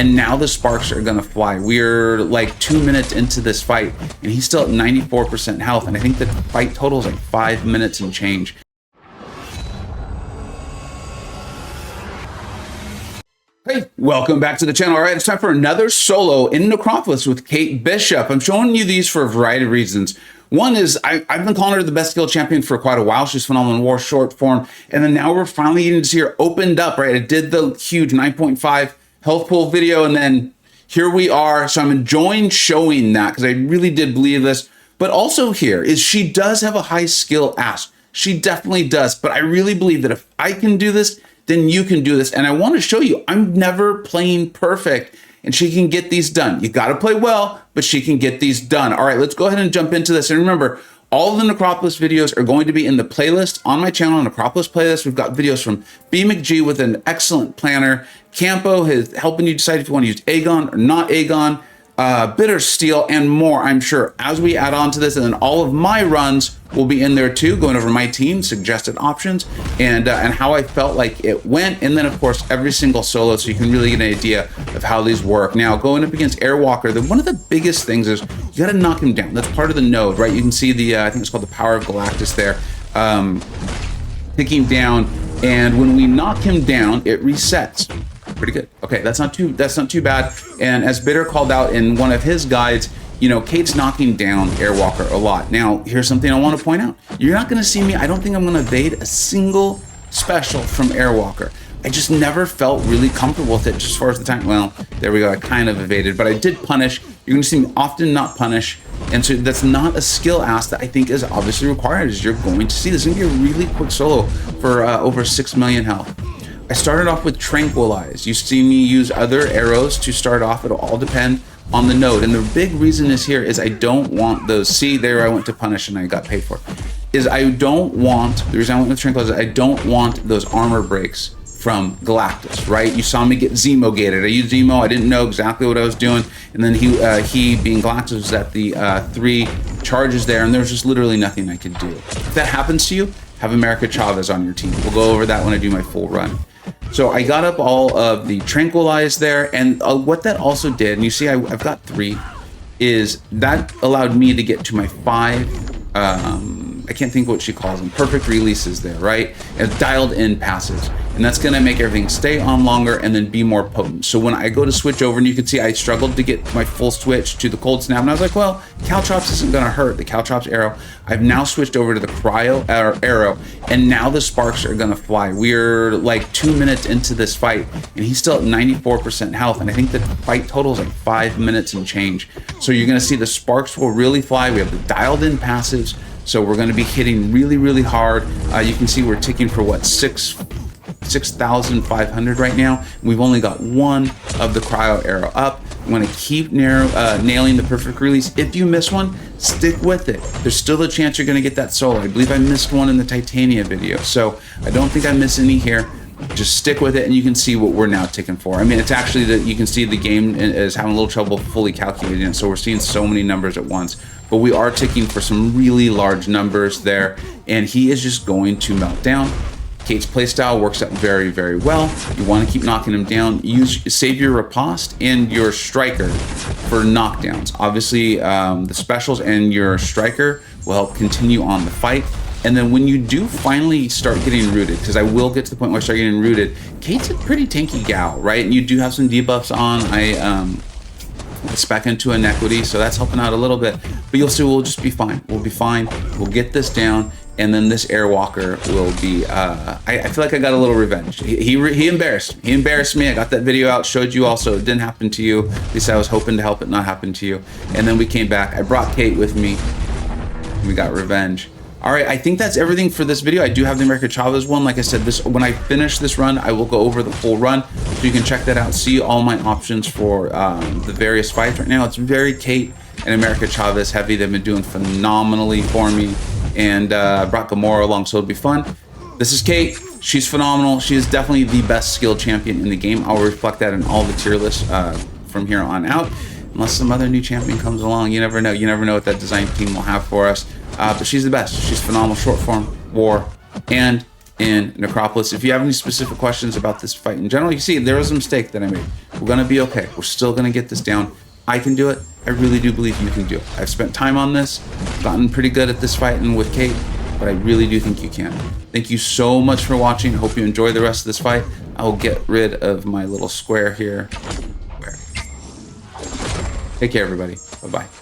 and now the sparks are gonna fly. We're like 2 minutes into this fight, and he's still at 94% health, and I think the fight total is like 5 minutes and change. Hey, welcome back to the channel. All right, it's time for another solo in Necropolis with Kate Bishop. I'm showing you these for a variety of reasons. One is I've been calling her the best skill champion for quite a while. She's phenomenal in war short form. And then now we're finally getting to see her opened up, right? I did the huge 9.5 health pool video, and then here we are. So I'm enjoying showing that because I really did believe this. But also here is she does have a high skill ask. She definitely does. But I really believe that if I can do this, then you can do this. And I want to show you, I'm never playing perfect, and she can get these done. You got to play well, but she can get these done. All right, let's go ahead and jump into this. And remember, all of the Necropolis videos are going to be in the playlist on my channel, Necropolis playlist. We've got videos from B McG with an excellent planner. Campo is helping you decide if you want to use Aegon or not Aegon. Bitter Steel, and more, I'm sure, as we add on to this. And then all of my runs will be in there too, going over my team, suggested options, and how I felt like it went. And then, of course, every single solo, so you can really get an idea of how these work. Now, going up against Airwalker, one of the biggest things is you got to knock him down. That's part of the node, right? You can see the, I think it's called the Power of Galactus there, ticking down. And when we knock him down, it resets. Pretty good. Okay, that's not too bad. And as Bitter called out in one of his guides, you know, Kate's knocking down Airwalker a lot. Now, here's something I want to point out. You're not going to see me. I don't think I'm going to evade a single special from Airwalker. I just never felt really comfortable with it just as far as the time. Well, there we go. I kind of evaded, but I did punish. You're going to see me often not punish. And so that's not a skill ask that I think is obviously required, as you're going to see. This is going to be a really quick solo for over 6 million health. I started off with Tranquilize. You see me use other arrows to start off. It'll all depend on the node. And the big reason is here is I don't want those. See, there I went to punish and I got paid for it. Is I don't want, the reason I went with Tranquilize is I don't want those armor breaks from Galactus, right? You saw me get Zemo gated. I used Zemo. I didn't know exactly what I was doing. And then he being Galactus was at the 3 charges there, and there was just literally nothing I could do. If that happens to you, have America Chavez on your team. We'll go over that when I do my full run. So I got up all of the Tranquilize there, and what that also did, and you see I've got 3, is that allowed me to get to my 5, I can't think what she calls them, perfect releases there, right? And dialed in passives. And that's gonna make everything stay on longer and then be more potent. So when I go to switch over, and you can see I struggled to get my full switch to the cold snap, and I was like, well, Caltrops isn't gonna hurt, the Caltrops arrow. I've now switched over to the cryo arrow, and now the sparks are gonna fly. We're like 2 minutes into this fight, and he's still at 94% health, and I think the fight total is like 5 minutes and change. So you're gonna see the sparks will really fly. We have the dialed in passives, so we're gonna be hitting really, really hard. You can see we're ticking for what, 6,500 right now. We've only got 1 of the cryo arrow up. I'm gonna keep nailing the perfect release. If you miss one, stick with it. There's still a chance you're gonna get that solo. I believe I missed one in the Titania video, so I don't think I miss any here. Just stick with it, and you can see what we're now ticking for. I mean, it's actually that you can see the game is having a little trouble fully calculating it, so we're seeing so many numbers at once. But we are ticking for some really large numbers there, and he is just going to melt down. Kate's playstyle works out very, very well. You want to keep knocking him down. Save your riposte and your striker for knockdowns. Obviously, the specials and your striker will help continue on the fight. And then when you do finally start getting rooted, because I will get to the point where I start getting rooted, Kate's a pretty tanky gal, right? And you do have some debuffs on. I spec into inequity, so that's helping out a little bit. But you'll see we'll just be fine. We'll be fine. We'll get this down, and then this Airwalker will be. I feel like I got a little revenge. He embarrassed me. He embarrassed me. I got that video out, showed you also. It didn't happen to you. At least I was hoping to help it not happen to you. And then we came back. I brought Kate with me. And we got revenge. All right, I think that's everything for this video. I do have the America Chavez one. Like I said, when I finish this run, I will go over the full run, so you can check that out, see all my options for the various fights. Right now, it's very Kate and America Chavez heavy. They've been doing phenomenally for me, and brought Gamora along, so it'll be fun. This is Kate. She's phenomenal. She is definitely the best skilled champion in the game. I'll reflect that in all the tier lists from here on out. Unless some other new champion comes along, you never know. You never know what that design team will have for us. But she's the best. She's phenomenal. Short form, war, and in Necropolis. If you have any specific questions about this fight in general, you see there was a mistake that I made. We're gonna be okay. We're still gonna get this down. I can do it. I really do believe you can do it. I've spent time on this, gotten pretty good at this fight and with Kate, but I really do think you can. Thank you so much for watching. I hope you enjoy the rest of this fight. I will get rid of my little square here. Take care, everybody. Bye-bye.